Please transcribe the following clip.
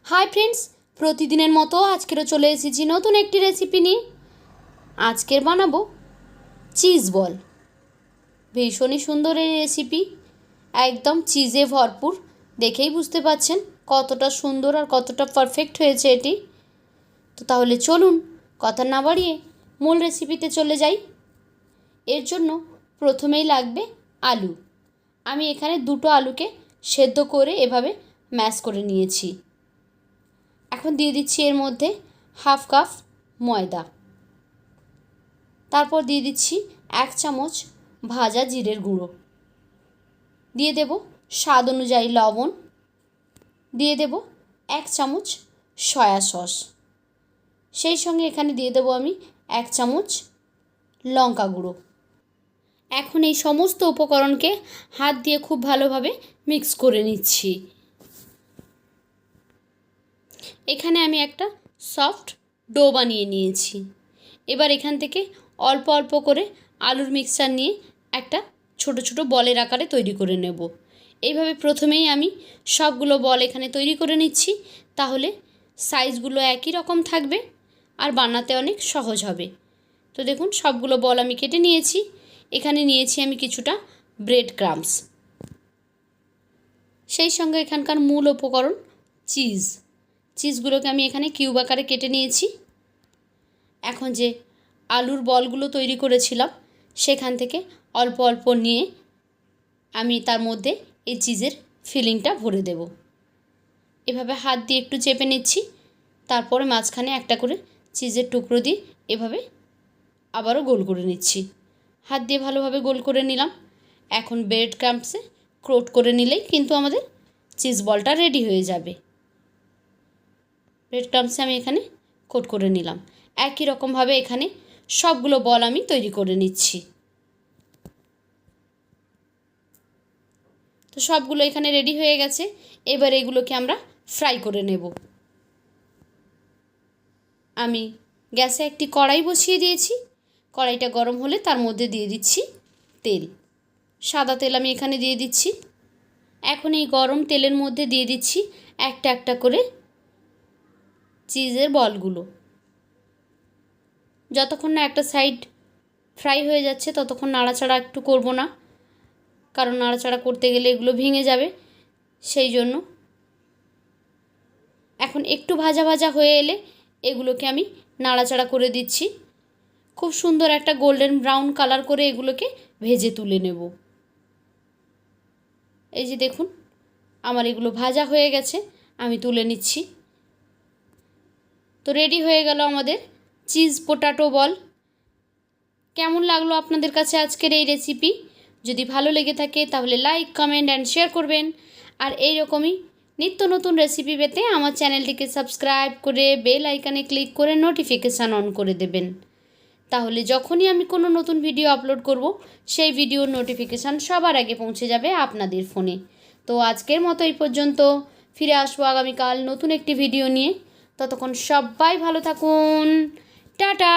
Hi friends, প্রতিদিনের মতো আজকেরও চলে এসেছি নতুন একটি রেসিপি নিয়ে। আজকের বানাবো চিজ বল। ভীষণই সুন্দর এই রেসিপি, একদম চিজে ভরপুর। দেখেই বুঝতে পাচ্ছেন কতটা সুন্দর আর কতটা পারফেক্ট হয়েছে এটি। তো তাহলে চলুন কথা না বাড়িয়ে মূল রেসিপিতে চলে যাই। এর জন্য প্রথমেই লাগবে আলু। আমি এখানে দুটো আলুকে সেদ্ধ করে এভাবে ম্যাশ করে নিয়েছি। এখন দিয়ে দিচ্ছি এর মধ্যে হাফ কাপ ময়দা। তারপর দিয়ে দিচ্ছি 1 চামচ ভাজা জিরের গুঁড়ো। দিয়ে দেব স্বাদ অনুযায়ী লবণ। দিয়ে দেব 1 চামচ সয়া সস। সেই সঙ্গে এখানে দিয়ে দেব আমি 1 চামচ লঙ্কা গুঁড়ো। এখন এই সমস্ত উপকরণকে হাত দিয়ে খুব ভালোভাবে মিক্স করে নিচ্ছি। এখানে আমি একটা সফট ডো বানিয়ে নিয়েছি। এবার এখান থেকে অল্প অল্প করে আলুর মিক্সচার নিয়ে একটা ছোট ছোট বলের আকারে তৈরি করে নেব। এইভাবে প্রথমেই আমি সবগুলো বল এখানে তৈরি করে নিচ্ছি, তাহলে সাইজগুলো একই রকম থাকবে আর বানাতে অনেক সহজ হবে। তো দেখুন সবগুলো বল আমি কেটে নিয়েছি। এখানে নিয়েছি আমি কিছুটা ব্রেড ক্রাম্বস। সেই সঙ্গে এখানকার মূল উপকরণ চিজগুলোকে আমি এখানে কিউব আকারে কেটে নিয়েছি। এখন যে আলুর বলগুলো তৈরি করেছিলাম সেখান থেকে অল্প অল্প নিয়ে আমি তার মধ্যে এই চিজের ফিলিংটা ভরে দেব। এভাবে হাত দিয়ে একটু চেপে নিচ্ছি, তারপরে মাঝখানে একটা করে চিজের টুকরো দিয়ে এভাবে আবারও গোল করে নিচ্ছি। হাত দিয়ে ভালোভাবে গোল করে নিলাম। এখন ব্রেড ক্রাম্বসে কোট করে নিলেই কিন্তু আমাদের চিজ বলটা রেডি হয়ে যাবে। ব্রেড ক্রাম্বসে আমি এখানে কোট করে নিলাম। একই রকমভাবে এখানে সবগুলো বল আমি তৈরি করে নিচ্ছি। তো সবগুলো এখানে রেডি হয়ে গেছে। এবার এগুলোকে আমরা ফ্রাই করে নেব। আমি গ্যাসে একটি কড়াই বসিয়ে দিয়েছি। কড়াইটা গরম হলে তার মধ্যে দিয়ে দিচ্ছি তেল। সাদা তেল আমি এখানে দিয়ে দিচ্ছি। এখন এই গরম তেলের মধ্যে দিয়ে দিচ্ছি একটা একটা করে চিজের বলগুলো। যতক্ষণ না একটা সাইড ফ্রাই হয়ে যাচ্ছে ততক্ষণ নাড়াচাড়া একটু করব না, কারণ নাড়াচাড়া করতে গেলে এগুলো ভেঙে যাবে, সেই জন্য। এখন একটু ভাজা ভাজা হয়ে এলে এগুলোকে আমি নাড়াচাড়া করে দিচ্ছি। খুব সুন্দর একটা গোল্ডেন ব্রাউন কালার করে এগুলোকে ভেজে তুলে নেব। এই যে দেখুন আমার এগুলো ভাজা হয়ে গেছে, আমি তুলে নিচ্ছি। তো রেডি হয়ে গেল আমাদের চিজ পোটাটো বল। কেমন লাগলো আপনাদের কাছে আজকের এই রেসিপি? যদি ভালো লেগে থাকে তাহলে লাইক, কমেন্ট অ্যান্ড শেয়ার করবেন। আর এই রকমই নিত্য নতুন রেসিপি পেতে আমার চ্যানেলটিকে সাবস্ক্রাইব করে বেল আইকনে ক্লিক করে নোটিফিকেশান অন করে দেবেন। তাহলে যখনই আমি কোনো নতুন ভিডিও আপলোড করব সেই ভিডিওর নোটিফিকেশান সবার আগে পৌঁছে যাবে আপনাদের ফোনে। তো আজকের মতো এই পর্যন্ত। ফিরে আসবো আগামীকাল নতুন একটি ভিডিও নিয়ে। ততক্ষণ সবাই ভালো থাকুন। টাটা।